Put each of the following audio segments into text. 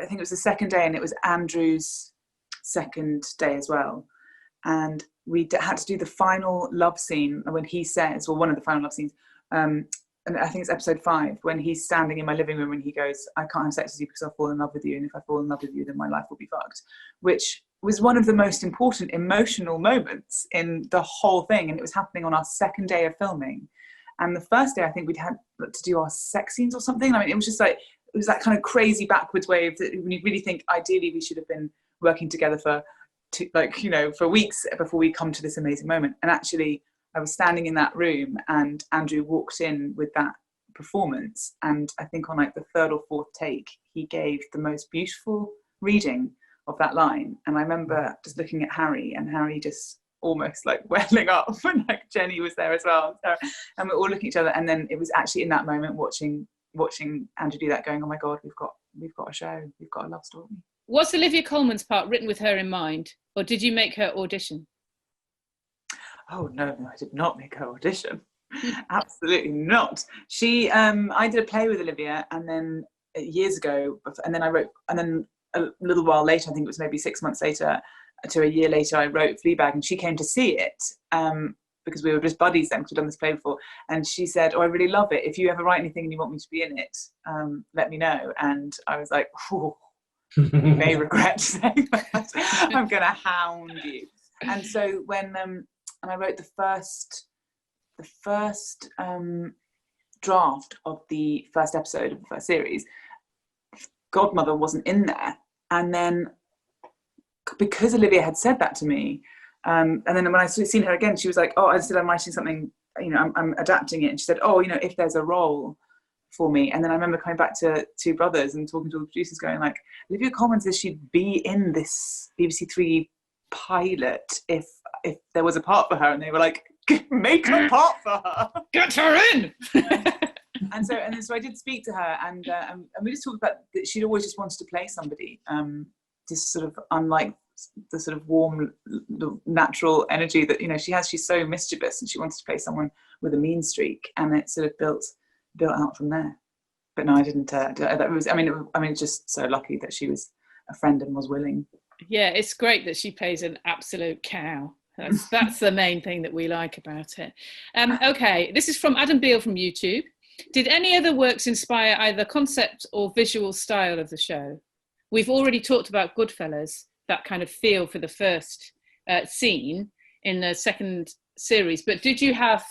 I think it was the second day, and it was Andrew's second day as well. And we had to do the final love scene when he says, well, one of the final love scenes, and I think it's episode 5, when he's standing in my living room and he goes, I can't have sex with you because I'll fall in love with you, and if I fall in love with you, then my life will be fucked, which was one of the most important emotional moments in the whole thing. And it was happening on our second day of filming. And the first day, I think we'd had to do our sex scenes or something. I mean, it was just like, it was that kind of crazy backwards way of, when you really think, ideally, we should have been working together for weeks before we come to this amazing moment. And actually, I was standing in that room and Andrew walked in with that performance. And I think on like the 3rd or 4th take, he gave the most beautiful reading of that line. And I remember just looking at Harry, and Harry just almost like welling up, and like Jenny was there as well, and we're all looking at each other. And then it was actually in that moment watching Andrew do that, going, oh my God, we've got a show, we've got a love story. Was Olivia Colman's part written with her in mind, or did you make her audition? Oh no, I did not make her audition. Absolutely not. She I did a play with Olivia, and then years ago, and then I wrote, and then a little while later, I think it was maybe 6 months later to a year later, I wrote Fleabag, and she came to see it because we were just buddies then, because we'd done this play before. And she said, oh, I really love it. If you ever write anything and you want me to be in it, let me know. And I was like, oh, you may regret saying that. I'm going to hound you. And so when and I wrote the first draft of the first episode of the first series, Godmother wasn't in there. And then because Olivia had said that to me, and then when I seen her again, she was like, oh, I said I'm writing something, I'm adapting it. And she said, oh, if there's a role for me. And then I remember coming back to Two Brothers and talking to all the producers, going like, Olivia Colman says she'd be in this BBC Three pilot if there was a part for her. And they were like, make a part for her. Get her in! And so I did speak to her, and we just talked about that she'd always just wanted to play somebody, just sort of unlike the sort of warm, natural energy that she has. She's so mischievous, and she wanted to play someone with a mean streak, and it sort of built out from there. But no, I didn't. That was. I mean, it's just so lucky that she was a friend and was willing. Yeah, it's great that she plays an absolute cow. That's the main thing that we like about it. Okay, this is from Adam Beale from YouTube. Did any other works inspire either concept or visual style of the show? We've already talked about Goodfellas, that kind of feel for the first scene in the second series. But did you have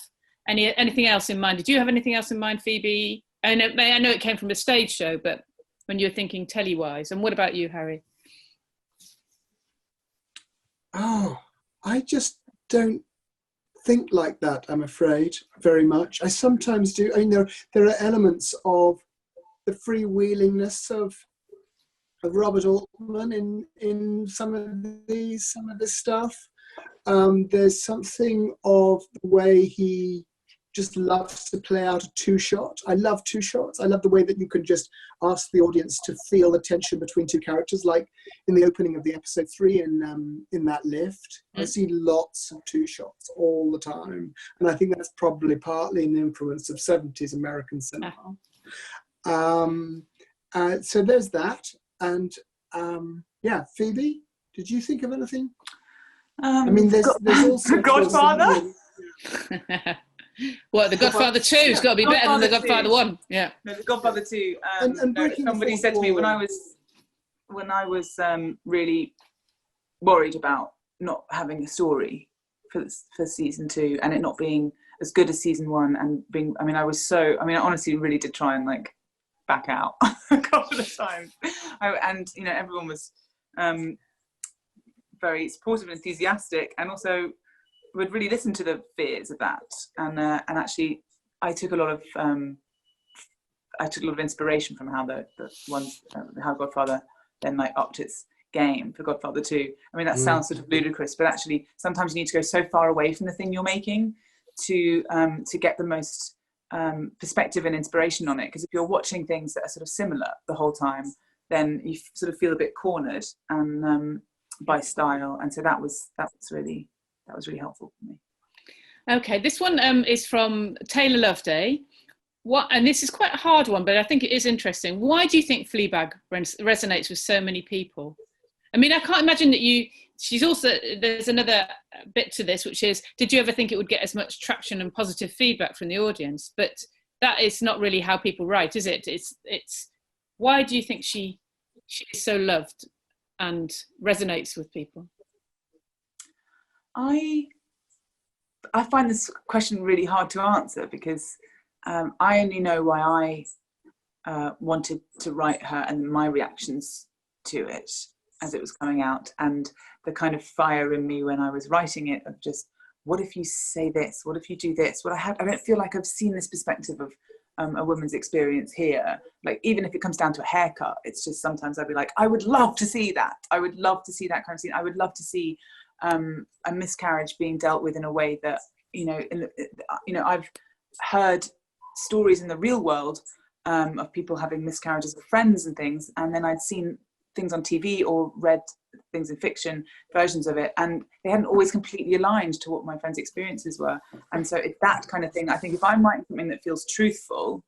anything else in mind? Did you have anything else in mind, Phoebe? I know it came from a stage show, but when you were thinking telly-wise. And what about you, Harry? Oh, I just don't think like that, I'm afraid, very much. I sometimes do. I mean, there are elements of the freewheelingness of Robert Altman in some of this stuff. There's something of the way he just loves to play out a 2-shot. I love 2 shots. I love the way that you can just ask the audience to feel the tension between 2 characters, like in the opening of the episode 3 in that lift. I see lots of 2 shots all the time, and I think that's probably partly an influence of 70s American cinema. So there's that, and yeah, Phoebe, did you think of anything? I mean, there's also Godfather. Well, The Godfather 2's got to be better than The Godfather 1. Yeah. No, The Godfather 2. And somebody said to me when I was really worried about not having a story for season 2 and it not being as good as season 1 and being, I honestly really did try and like back out a couple of times. Everyone was very supportive and enthusiastic, and also would really listen to the fears of that, and actually I took a lot of inspiration from how how Godfather then like upped its game for Godfather 2. I mean, that sounds sort of ludicrous, but actually sometimes you need to go so far away from the thing you're making to get the most perspective and inspiration on it, because if you're watching things that are sort of similar the whole time, then you sort of feel a bit cornered and by style, and so that was really helpful for me. Okay, this one is from Taylor Loveday. what, and this is quite a hard one, but I think it is interesting. Why do you think Fleabag resonates with so many people? I mean, I can't imagine that she's also, there's another bit to this, which is, did you ever think it would get as much traction and positive feedback from the audience? But that is not really how people write, is it? It's why do you think she is so loved and resonates with people? I find this question really hard to answer because I only know why I wanted to write her and my reactions to it as it was coming out, and the kind of fire in me when I was writing it of just, what if you say this? What if you do this? I don't feel like I've seen this perspective of a woman's experience here. Like, even if it comes down to a haircut, it's just sometimes I'd be like, I would love to see that. I would love to see that kind of scene. I would love to see a miscarriage being dealt with in a way that, I've heard stories in the real world of people having miscarriages with friends and things, and then I'd seen things on TV or read things in fiction, versions of it, and they hadn't always completely aligned to what my friends' experiences were. And so it's that kind of thing. I think if I'm writing something that feels truthful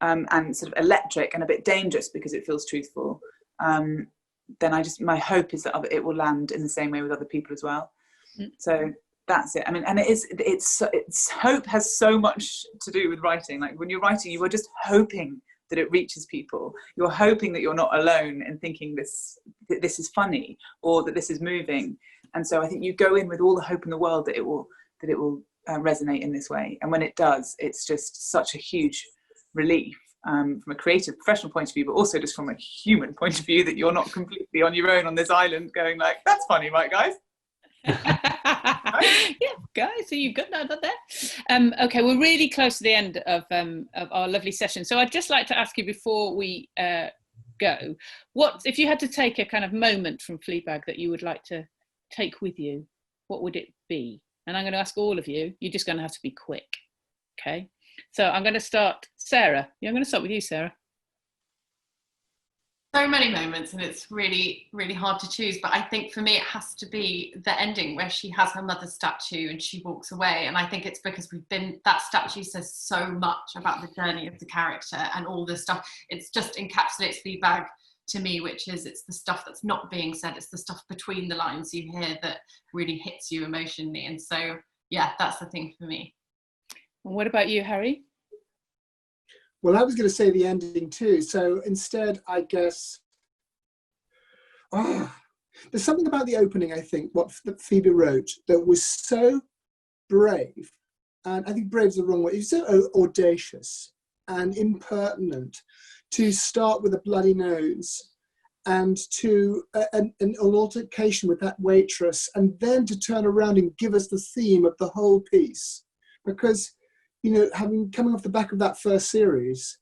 and sort of electric and a bit dangerous because it feels truthful, then my hope is that it will land in the same way with other people as well. So that's it. I mean, and it's hope has so much to do with writing. Like, when you're writing, you are just hoping that it reaches people. You're hoping that you're not alone in thinking this is funny or that this is moving. And so I think you go in with all the hope in the world that it will resonate in this way. And when it does, it's just such a huge relief from a creative, professional point of view, but also just from a human point of view, that you're not completely on your own on this island going like, that's funny, right, guys? Yeah, guys, so you've got that there. Okay, we're really close to the end of our lovely session. So I'd just like to ask you before we go, what if you had to take a kind of moment from Fleabag that you would like to take with you, what would it be? And I'm going to ask all of you. You're just going to have to be quick. Okay, so I'm going to start, Sarah. Yeah, I'm going to start with you, Sarah. So many moments, and it's really, really hard to choose, but I think for me it has to be the ending where she has her mother's statue and she walks away. And I think it's because that statue says so much about the journey of the character and all the stuff. It's just encapsulates Fleabag to me, which is, it's the stuff that's not being said, it's the stuff between the lines you hear that really hits you emotionally. And so yeah, that's the thing for me. And what about you, Harry? Well, I was going to say the ending too. So instead, I guess, there's something about the opening, I think, that Phoebe wrote that was so brave. And I think brave is the wrong word. It's so audacious and impertinent to start with a bloody nose and to an altercation with that waitress, and then to turn around and give us the theme of the whole piece. Because, coming off the back of that first series,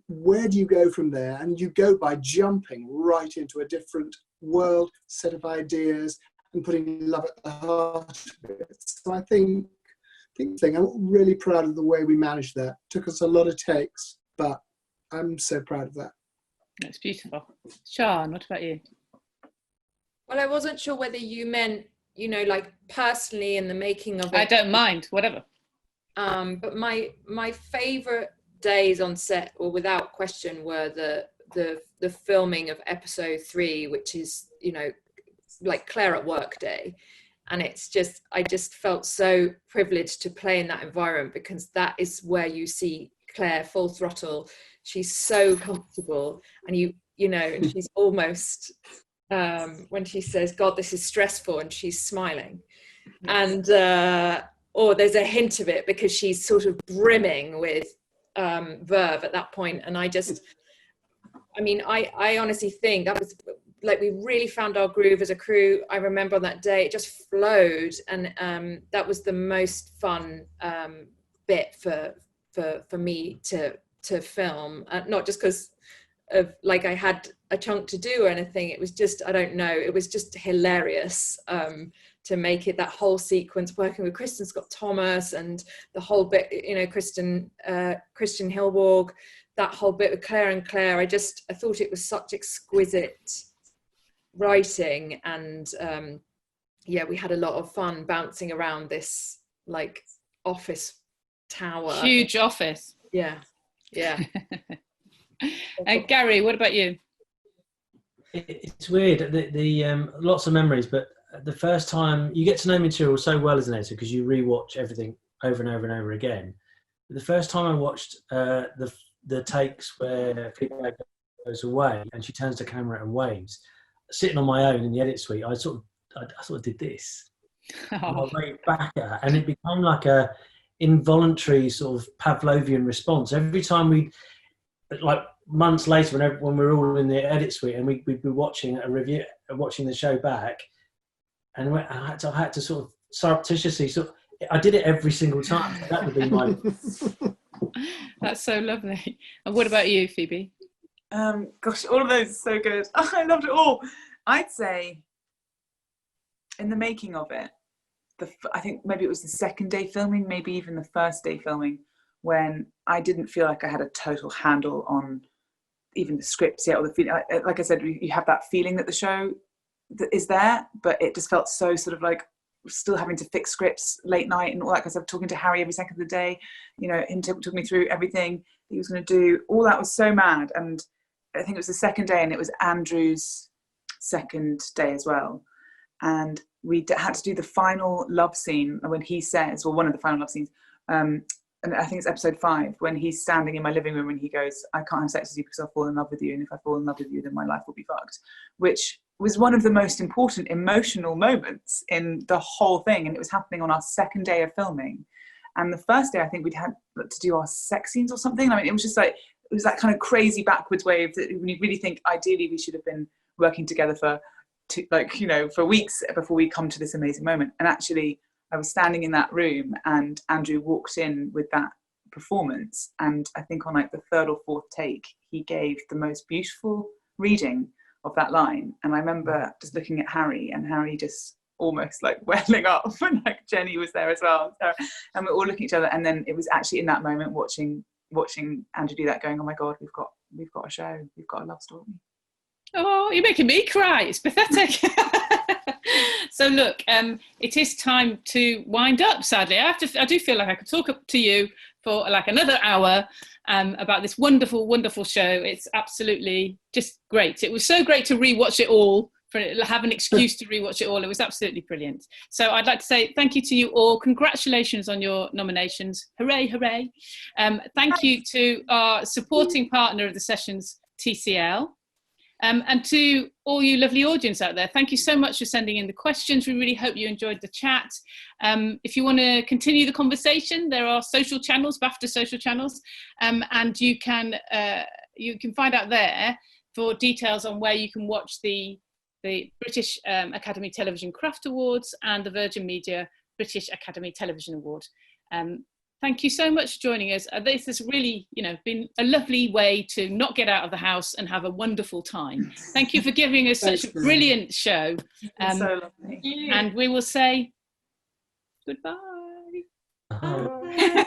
where do you go from there? And you go by jumping right into a different world, set of ideas, and putting love at the heart of it. So I think I'm really proud of the way we managed that. Took us a lot of takes, but I'm so proud of that. That's beautiful. Sian, what about you? Well, I wasn't sure whether you meant, like personally in the making of it. I don't mind, whatever. But my favourite days on set, or without question, were the filming of episode 3, which is, like Claire at work day. And it's just, I just felt so privileged to play in that environment, because that is where you see Claire full throttle. She's so comfortable, and and she's almost, when she says, God, this is stressful, and she's smiling. And, or there's a hint of it because she's sort of brimming with verve at that point. And I honestly think that was like, we really found our groove as a crew. I remember on that day, it just flowed. And that was the most fun bit for me to film, not just because of like I had a chunk to do or anything. It was just, I don't know, it was just hilarious to make it, that whole sequence, working with Kristen Scott Thomas and the whole bit, Christian Hillborg, that whole bit with Claire and Claire. I thought it was such exquisite writing, and we had a lot of fun bouncing around this like office tower. Huge office. Yeah. Yeah. And Gary, what about you? It's weird. The lots of memories, but the first time you get to know material so well as an editor because you rewatch everything over and over and over again. But the first time I watched the takes where Fleabag goes away and she turns the camera and waves, sitting on my own in the edit suite, I sort of did this. Oh. I waved back at her, and it became like a involuntary sort of Pavlovian response every time we, like months later, when we were all in the edit suite and we'd be watching a review, watching the show back, and I had to sort of surreptitiously I did it every single time. So that would be my. That's so lovely. And what about you, Phoebe? Gosh, all of those are so good. I loved it all. I'd say in the making of it, I think maybe it was the second day filming, maybe even the first day filming, when I didn't feel like I had a total handle on even the scripts yet, or the feeling. Like I said, you have that feeling that the show is there, but it just felt so sort of like still having to fix scripts late night and all that, because I'm talking to Harry every second of the day, you know, him took me through everything he was going to do. All that was so mad. And I think it was the second day, and it was Andrew's second day as well. And we had to do the final love scene when he says, well, one of the final love scenes, and I think it's episode 5, when he's standing in my living room and he goes, I can't have sex with you because I'll fall in love with you, and if I fall in love with you, then my life will be fucked, which was one of the most important emotional moments in the whole thing. And it was happening on our second day of filming. And the first day, I think we'd had to do our sex scenes or something. I mean, it was just like, it was that kind of crazy backwards wave that when you really think ideally we should have been working together for weeks before we come to this amazing moment. And actually I was standing in that room and Andrew walked in with that performance, and I think on like the 3rd or 4th take he gave the most beautiful reading of that line. And I remember just looking at Harry, and Harry just almost like welling up, and like Jenny was there as well, and we're all looking at each other. And then it was actually in that moment watching Andrew do that, going, oh my god, we've got a show, we've got a love story. Oh, you're making me cry. It's pathetic. So look, it is time to wind up, sadly. I do feel like I could talk up to you for like another hour about this wonderful, wonderful show. It's absolutely just great. It was so great to rewatch it all, have an excuse to rewatch it all. It was absolutely brilliant. So I'd like to say thank you to you all. Congratulations on your nominations. Hooray, hooray. Thank you to our supporting partner of the sessions, TCL. And to all you lovely audience out there, thank you so much for sending in the questions. We really hope you enjoyed the chat. If you want to continue the conversation, there are social channels, BAFTA social channels, and you can find out there for details on where you can watch the British Academy Television Craft Awards and the Virgin Media British Academy Television Award. Thank you so much for joining us. This has really, been a lovely way to not get out of the house and have a wonderful time. Thank you for giving us such a brilliant show. So lovely. And we will say goodbye. Bye.